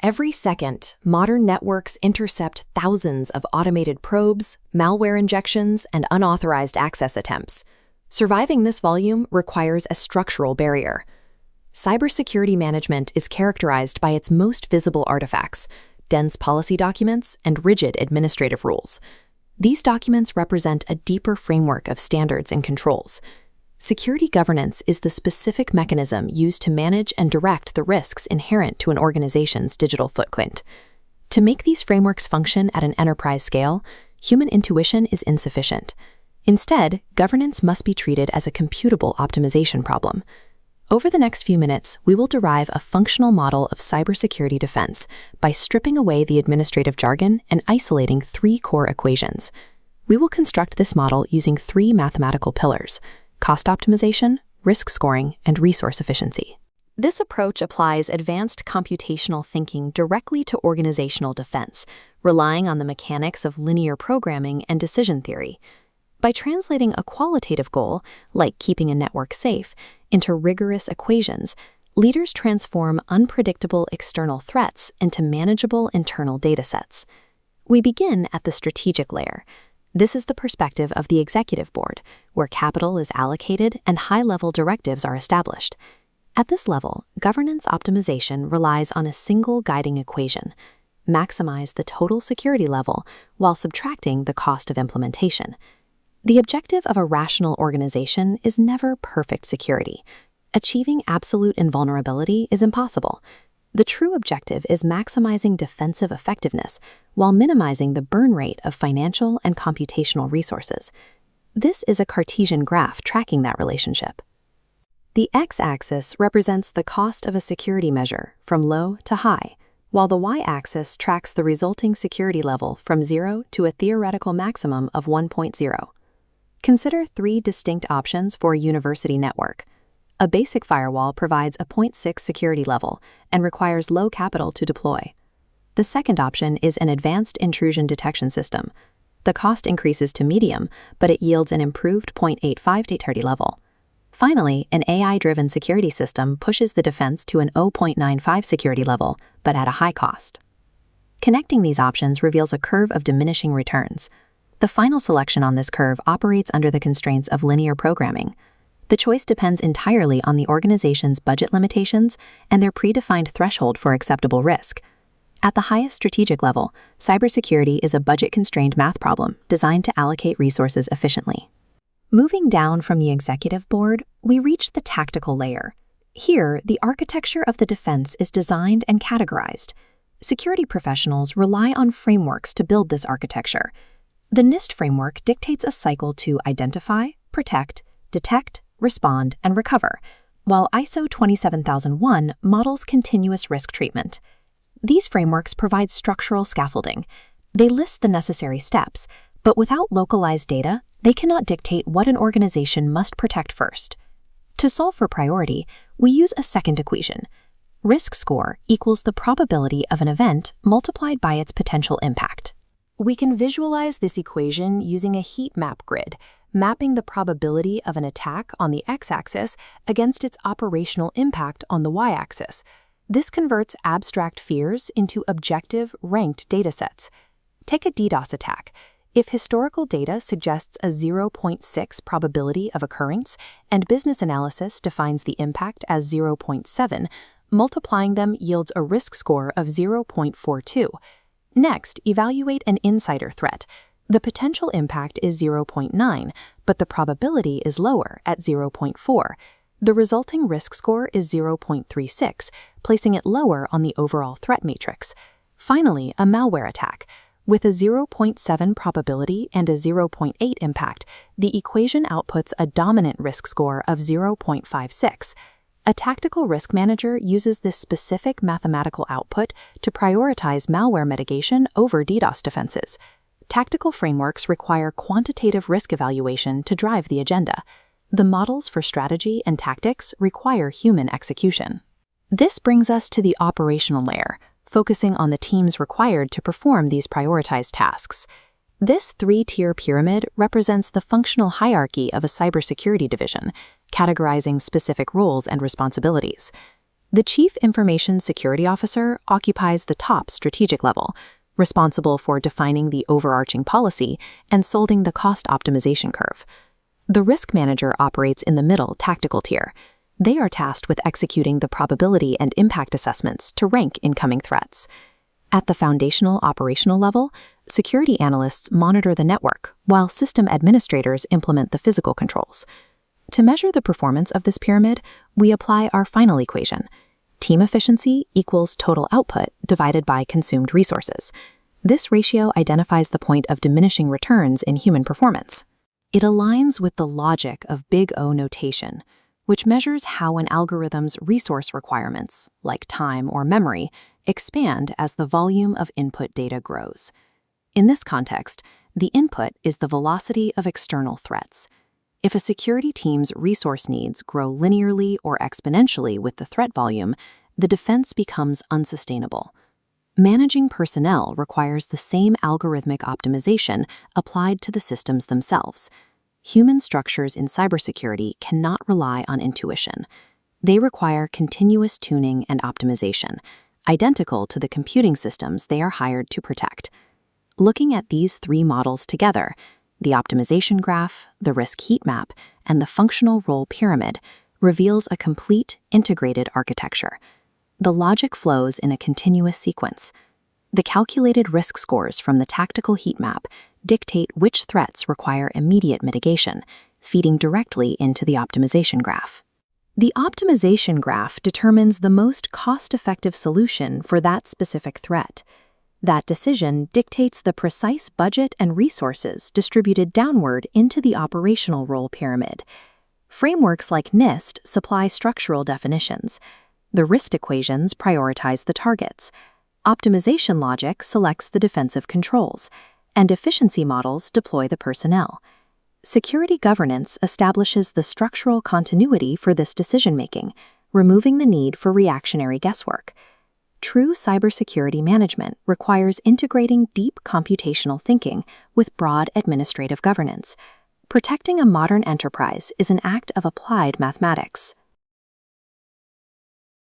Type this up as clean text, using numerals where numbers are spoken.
Every second, modern networks intercept thousands of automated probes, malware injections, and unauthorized access attempts. Surviving this volume requires a structural barrier. Cybersecurity management is characterized by its most visible artifacts: dense policy documents and rigid administrative rules. These documents represent a deeper framework of standards and controls. Security governance is the specific mechanism used to manage and direct the risks inherent to an organization's digital footprint. To make these frameworks function at an enterprise scale, human intuition is insufficient. Instead, governance must be treated as a computable optimization problem. Over the next few minutes, we will derive a functional model of cybersecurity defense by stripping away the administrative jargon and isolating three core equations. We will construct this model using three mathematical pillars: cost optimization, risk scoring, and resource efficiency. This approach applies advanced computational thinking directly to organizational defense, relying on the mechanics of linear programming and decision theory. By translating a qualitative goal, like keeping a network safe, into rigorous equations, leaders transform unpredictable external threats into manageable internal datasets. We begin at the strategic layer. This is the perspective of the executive board, where capital is allocated and high-level directives are established. At this level, governance optimization relies on a single guiding equation: maximize the total security level while subtracting the cost of implementation. The objective of a rational organization is never perfect security. Achieving absolute invulnerability is impossible. The true objective is maximizing defensive effectiveness while minimizing the burn rate of financial and computational resources. This is a Cartesian graph tracking that relationship. The x-axis represents the cost of a security measure from low to high, while the y-axis tracks the resulting security level from 0 to a theoretical maximum of 1.0. Consider three distinct options for a university network. A basic firewall provides a 0.6 security level and requires low capital to deploy. The second option is an advanced intrusion detection system. The cost increases to medium, but it yields an improved 0.85 security level. Finally, an AI-driven security system pushes the defense to an 0.95 security level, but at a high cost. Connecting these options reveals a curve of diminishing returns. The final selection on this curve operates under the constraints of linear programming. The choice depends entirely on the organization's budget limitations and their predefined threshold for acceptable risk. At the highest strategic level, cybersecurity is a budget-constrained math problem designed to allocate resources efficiently. Moving down from the executive board, we reach the tactical layer. Here, the architecture of the defense is designed and categorized. Security professionals rely on frameworks to build this architecture. The NIST framework dictates a cycle to identify, protect, detect, respond, and recover, while ISO 27001 models continuous risk treatment. These frameworks provide structural scaffolding. They list the necessary steps, but without localized data, they cannot dictate what an organization must protect first. To solve for priority, we use a second equation. Risk score equals the probability of an event multiplied by its potential impact. We can visualize this equation using a heat map grid, mapping the probability of an attack on the x-axis against its operational impact on the y-axis. This converts abstract fears into objective, ranked datasets. Take a DDoS attack. If historical data suggests a 0.6 probability of occurrence and business analysis defines the impact as 0.7, multiplying them yields a risk score of 0.42. Next, evaluate an insider threat. The potential impact is 0.9, but the probability is lower at 0.4. The resulting risk score is 0.36, placing it lower on the overall threat matrix. Finally, a malware attack. With a 0.7 probability and a 0.8 impact, the equation outputs a dominant risk score of 0.56. A tactical risk manager uses this specific mathematical output to prioritize malware mitigation over DDoS defenses. Tactical frameworks require quantitative risk evaluation to drive the agenda. The models for strategy and tactics require human execution. This brings us to the operational layer, focusing on the teams required to perform these prioritized tasks. This three-tier pyramid represents the functional hierarchy of a cybersecurity division, categorizing specific roles and responsibilities. The Chief Information Security Officer occupies the top strategic level, responsible for defining the overarching policy and solving the cost optimization curve. The Risk Manager operates in the middle tactical tier. They are tasked with executing the probability and impact assessments to rank incoming threats. At the foundational operational level, security analysts monitor the network, while system administrators implement the physical controls. To measure the performance of this pyramid, we apply our final equation. Team efficiency equals total output divided by consumed resources. This ratio identifies the point of diminishing returns in human performance. It aligns with the logic of Big O notation, which measures how an algorithm's resource requirements, like time or memory, expand as the volume of input data grows. In this context, the input is the velocity of external threats. If a security team's resource needs grow linearly or exponentially with the threat volume, the defense becomes unsustainable. Managing personnel requires the same algorithmic optimization applied to the systems themselves. Human structures in cybersecurity cannot rely on intuition. They require continuous tuning and optimization, identical to the computing systems they are hired to protect. Looking at these three models together, the optimization graph, the risk heat map, and the functional role pyramid, reveals a complete, integrated architecture. The logic flows in a continuous sequence. The calculated risk scores from the tactical heat map dictate which threats require immediate mitigation, feeding directly into the optimization graph. The optimization graph determines the most cost-effective solution for that specific threat. That decision dictates the precise budget and resources distributed downward into the operational role pyramid. Frameworks like NIST supply structural definitions. The risk equations prioritize the targets. Optimization logic selects the defensive controls, and efficiency models deploy the personnel. Security governance establishes the structural continuity for this decision-making, removing the need for reactionary guesswork. True cybersecurity management requires integrating deep computational thinking with broad administrative governance. Protecting a modern enterprise is an act of applied mathematics.